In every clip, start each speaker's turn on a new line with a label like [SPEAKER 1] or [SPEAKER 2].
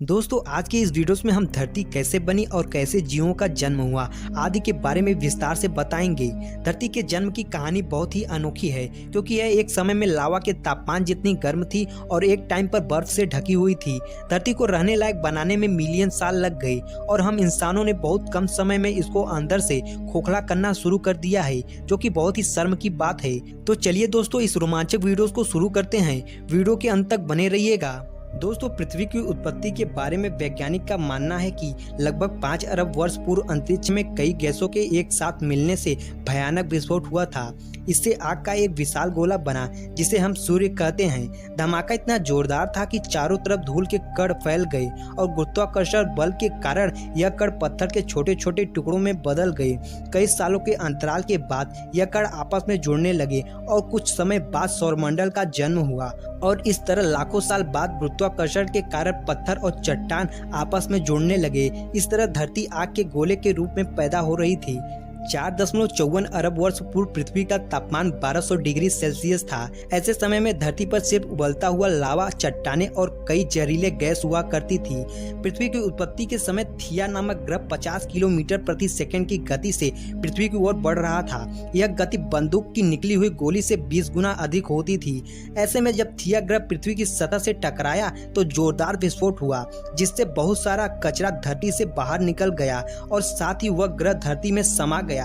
[SPEAKER 1] दोस्तों आज के इस वीडियोस में हम धरती कैसे बनी और कैसे जीवों का जन्म हुआ आदि के बारे में विस्तार से बताएंगे। धरती के जन्म की कहानी बहुत ही अनोखी है क्योंकि यह एक समय में लावा के तापमान जितनी गर्म थी और एक टाइम पर बर्फ से ढकी हुई थी। धरती को रहने लायक बनाने में मिलियन साल लग गए और हम इंसानों ने बहुत कम समय में इसको अंदर से खोखला करना शुरू कर दिया है, जो कि बहुत ही शर्म की बात है। तो चलिए दोस्तों इस रोमांचक वीडियोस को शुरू करते हैं। वीडियो के अंत तक बने रहिएगा। दोस्तों पृथ्वी की उत्पत्ति के बारे में वैज्ञानिक का मानना है कि लगभग 5 अरब वर्ष पूर्व अंतरिक्ष में कई गैसों के एक साथ मिलने से भयानक विस्फोट हुआ था। इससे आग का एक विशाल गोला बना जिसे हम सूर्य कहते हैं। धमाका इतना जोरदार था कि चारों तरफ धूल के कण फैल गए और गुरुत्वाकर्षण बल के कारण यह कण पत्थर के छोटे छोटे टुकड़ों में बदल गए। कई सालों के अंतराल के बाद यह कण आपस में जुड़ने लगे और कुछ समय बाद सौरमंडल का जन्म हुआ और इस तरह लाखों साल बाद गुरुत्वाकर्षण के कारण पत्थर और चट्टान आपस में जुड़ने लगे। इस तरह धरती आग के गोले के रूप में पैदा हो रही थी। 4.54 अरब वर्ष पूर्व पृथ्वी का तापमान 1200 डिग्री सेल्सियस था। ऐसे समय में धरती पर सिर्फ उबलता हुआ लावा, चट्टानें और कई जहरीले गैस हुआ करती थी। पृथ्वी की उत्पत्ति के समय थिया नामक ग्रह 50 किलोमीटर प्रति सेकंड की गति से पृथ्वी की ओर बढ़ रहा था। यह गति बंदूक की निकली हुई गोली से 20 गुना अधिक होती थी। ऐसे में जब थिया ग्रह पृथ्वी की सतह से टकराया तो जोरदार विस्फोट हुआ, जिससे बहुत सारा कचरा धरती से बाहर निकल गया और साथ ही वह ग्रह धरती में समा गया।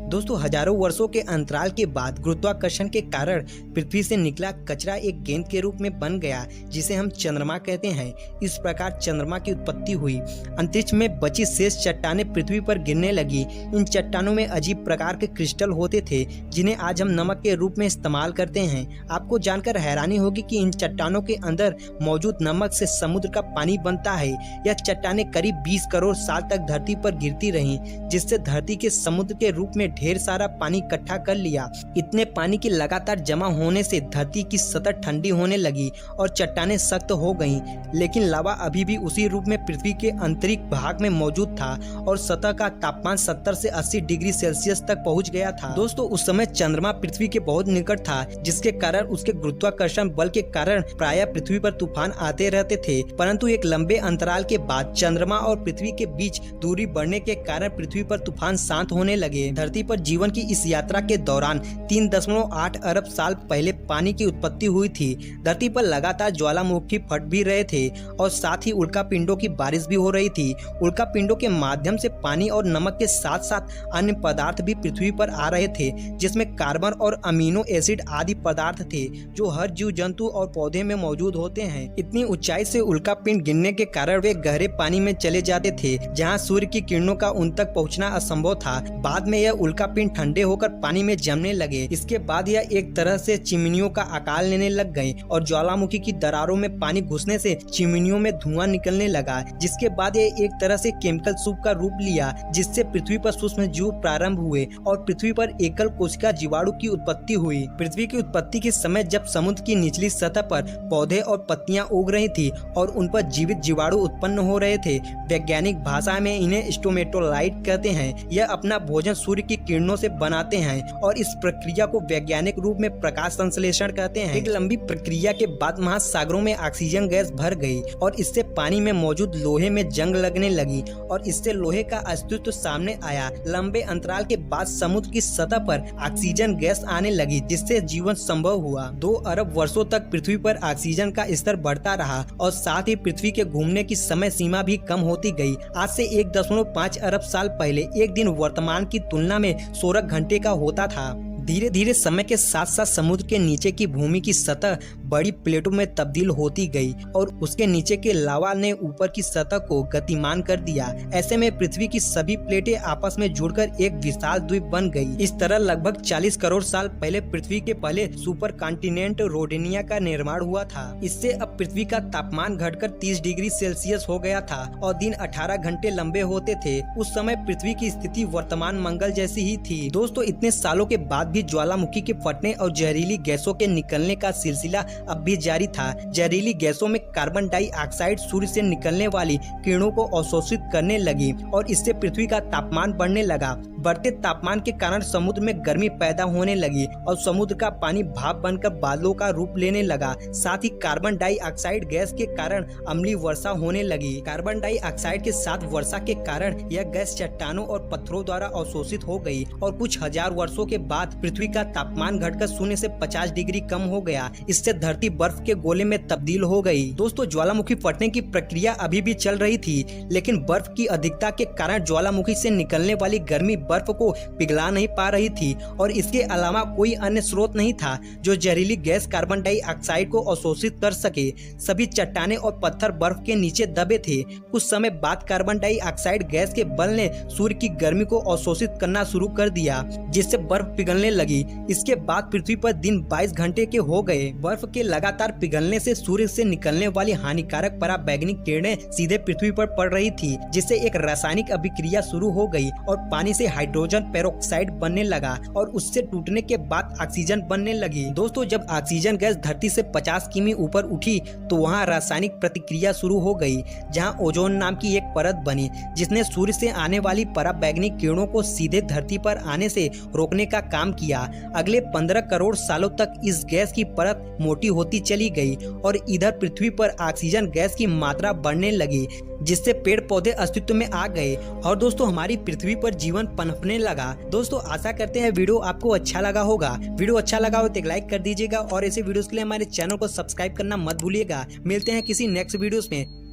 [SPEAKER 1] दोस्तों हजारों वर्षों के अंतराल के बाद गुरुत्वाकर्षण के कारण पृथ्वी से निकला कचरा एक गेंद के रूप में बन गया, जिसे हम चंद्रमा कहते हैं। इस प्रकार चंद्रमा की उत्पत्ति हुई। अंतरिक्ष में बची शेष चट्टानें पृथ्वी पर गिरने लगी। इन चट्टानों में अजीब प्रकार के क्रिस्टल होते थे जिन्हें आज हम नमक के रूप में इस्तेमाल करते हैं। आपको जानकर हैरानी होगी कि इन चट्टानों के अंदर मौजूद नमक से समुद्र का पानी बनता है। यह चट्टानें करीब 20 करोड़ साल तक धरती पर गिरती रहीं, जिससे धरती के समुद्र के रूप में ढेर सारा पानी इकट्ठा कर लिया। इतने पानी के लगातार जमा होने से धरती की सतह ठंडी होने लगी और चट्टानें सख्त हो गईं, लेकिन लावा अभी भी उसी रूप में पृथ्वी के आंतरिक भाग में मौजूद था और सतह का तापमान 70 से 80 डिग्री सेल्सियस तक पहुंच गया था। दोस्तों उस समय चंद्रमा पृथ्वी के बहुत निकट था, जिसके कारण उसके गुरुत्वाकर्षण बल के कारण प्रायः पृथ्वी पर तूफान आते रहते थे। परंतु एक लंबे अंतराल के बाद चंद्रमा और पृथ्वी के बीच दूरी बढ़ने के कारण पृथ्वी पर तूफान शांत होने लगे। धरती पर जीवन की इस यात्रा के दौरान 3.8 अरब साल पहले पानी की उत्पत्ति हुई थी। धरती पर लगातार ज्वालामुखी फट भी रहे थे और साथ ही उल्कापिंडों की बारिश भी हो रही थी। उल्कापिंडों के माध्यम से पानी और नमक के साथ साथ अन्य पदार्थ भी पृथ्वी पर आ रहे थे, जिसमें कार्बन और अमीनो एसिड आदि पदार्थ थे जो हर जीव जंतु और पौधे में मौजूद होते हैं। इतनी ऊंचाई से उल्कापिंड गिरने के कारण वे गहरे पानी में चले जाते थे, जहाँ सूर्य की किरणों का उन तक पहुँचना असंभव था। बाद में यह उल्कापिंड ठंडे होकर पानी में जमने लगे। इसके बाद यह एक तरह से चिमनियों का आकार लेने लग गए और ज्वालामुखी की दरारों में पानी घुसने से चिमनियों में धुआं निकलने लगा, जिसके बाद यह एक तरह से केमिकल सूप का रूप लिया, जिससे पृथ्वी पर सूक्ष्म जीव प्रारंभ हुए और पृथ्वी पर एकल कोशिका जीवाणु की उत्पत्ति हुई। पृथ्वी की उत्पत्ति के समय जब समुद्र की निचली सतह पर पौधे और पत्तियां उग रही थी और उन पर जीवित जीवाणु उत्पन्न हो रहे थे। वैज्ञानिक भाषा में इन्हें स्टोमेटोलाइट कहते हैं। यह अपना भोजन सूर्य की किरणों से बनाते हैं और इस प्रक्रिया को वैज्ञानिक रूप में प्रकाश संश्लेषण कहते हैं। एक लंबी प्रक्रिया के बाद महासागरों में ऑक्सीजन गैस भर गई और इससे पानी में मौजूद लोहे में जंग लगने लगी और इससे लोहे का अस्तित्व सामने आया। लंबे अंतराल के बाद समुद्र की सतह पर ऑक्सीजन गैस आने लगी, जिससे जीवन संभव हुआ। 2 अरब वर्षों तक पृथ्वी पर ऑक्सीजन का स्तर बढ़ता रहा और साथ ही पृथ्वी के घूमने की समय सीमा भी कम होती गई। आज से 1.5 अरब साल पहले एक दिन वर्तमान की तुलना में 16 घंटे का होता था। धीरे धीरे समय के साथ साथ समुद्र के नीचे की भूमि की सतह बड़ी प्लेटों में तब्दील होती गई और उसके नीचे के लावा ने ऊपर की सतह को गतिमान कर दिया। ऐसे में पृथ्वी की सभी प्लेटें आपस में जुड़कर एक विशाल द्वीप बन गई। इस तरह लगभग 40 करोड़ साल पहले पृथ्वी के पहले सुपर कॉन्टिनेंट रोडेनिया का निर्माण हुआ था। इससे अब पृथ्वी का तापमान घटकर 30 डिग्री सेल्सियस हो गया था और दिन 18 घंटे लंबे होते थे। उस समय पृथ्वी की स्थिति वर्तमान मंगल जैसी ही थी। दोस्तों इतने सालों के बाद भी ज्वालामुखी के फटने और जहरीली गैसों के निकलने का सिलसिला अब भी जारी था। जहरीली गैसों में कार्बन डाइऑक्साइड सूर्य से निकलने वाली किरणों को अवशोषित करने लगी और इससे पृथ्वी का तापमान बढ़ने लगा। बढ़ते तापमान के कारण समुद्र में गर्मी पैदा होने लगी और समुद्र का पानी भाप बनकर बादलों का रूप लेने लगा। साथ ही कार्बन डाइऑक्साइड गैस के कारण अम्लीय वर्षा होने लगी। कार्बन डाइऑक्साइड के साथ वर्षा के कारण यह गैस चट्टानों और पत्थरों द्वारा अवशोषित हो गई और कुछ हजार वर्षों के बाद पृथ्वी का तापमान घटकर 0 से 50 डिग्री कम हो गया। इससे धरती बर्फ के गोले में तब्दील हो गई। दोस्तों, ज्वालामुखी फटने की प्रक्रिया अभी भी चल रही थी, लेकिन बर्फ की अधिकता के कारण ज्वालामुखी से निकलने वाली गर्मी बर्फ को पिघला नहीं पा रही थी और इसके अलावा कोई अन्य स्रोत नहीं था जो जहरीली गैस कार्बन डाइऑक्साइड को अवशोषित कर सके। सभी चट्टानें और पत्थर बर्फ के नीचे दबे थे। कुछ समय बाद कार्बन डाइऑक्साइड गैस के बल ने सूर्य की गर्मी को अवशोषित करना शुरू कर दिया, जिससे बर्फ पिघलने लगी। इसके बाद पृथ्वी पर दिन 22 घंटे के हो गए। बर्फ के लगातार पिघलने से सूर्य से निकलने वाली हानिकारक पराबैंगनी किरणें सीधे पृथ्वी पर पड़ रही थी, जिससे एक रासायनिक अभिक्रिया शुरू हो गई और पानी से हाइड्रोजन पेरोक्साइड बनने लगा और उससे टूटने के बाद ऑक्सीजन बनने लगी। दोस्तों, जब ऑक्सीजन गैस धरती से 50 किमी ऊपर उठी तो वहाँ रासायनिक प्रतिक्रिया शुरू हो गई, जहाँ ओजोन नाम की एक परत बनी, जिसने सूर्य से आने वाली पराबैंगनी किरणों को सीधे धरती पर आने से रोकने का काम किया। अगले 15 करोड़ सालों तक इस गैस की परत मोटी होती चली गई और इधर पृथ्वी पर ऑक्सीजन गैस की मात्रा बढ़ने लगी, जिससे पेड़ पौधे अस्तित्व में आ गए और दोस्तों हमारी पृथ्वी पर जीवन पनपने लगा। दोस्तों, आशा करते हैं वीडियो आपको अच्छा लगा होगा। वीडियो अच्छा लगा हो तो एक लाइक कर दीजिएगा और ऐसे वीडियोस के लिए हमारे चैनल को सब्सक्राइब करना मत भूलिएगा। मिलते हैं किसी नेक्स्ट वीडियोस में।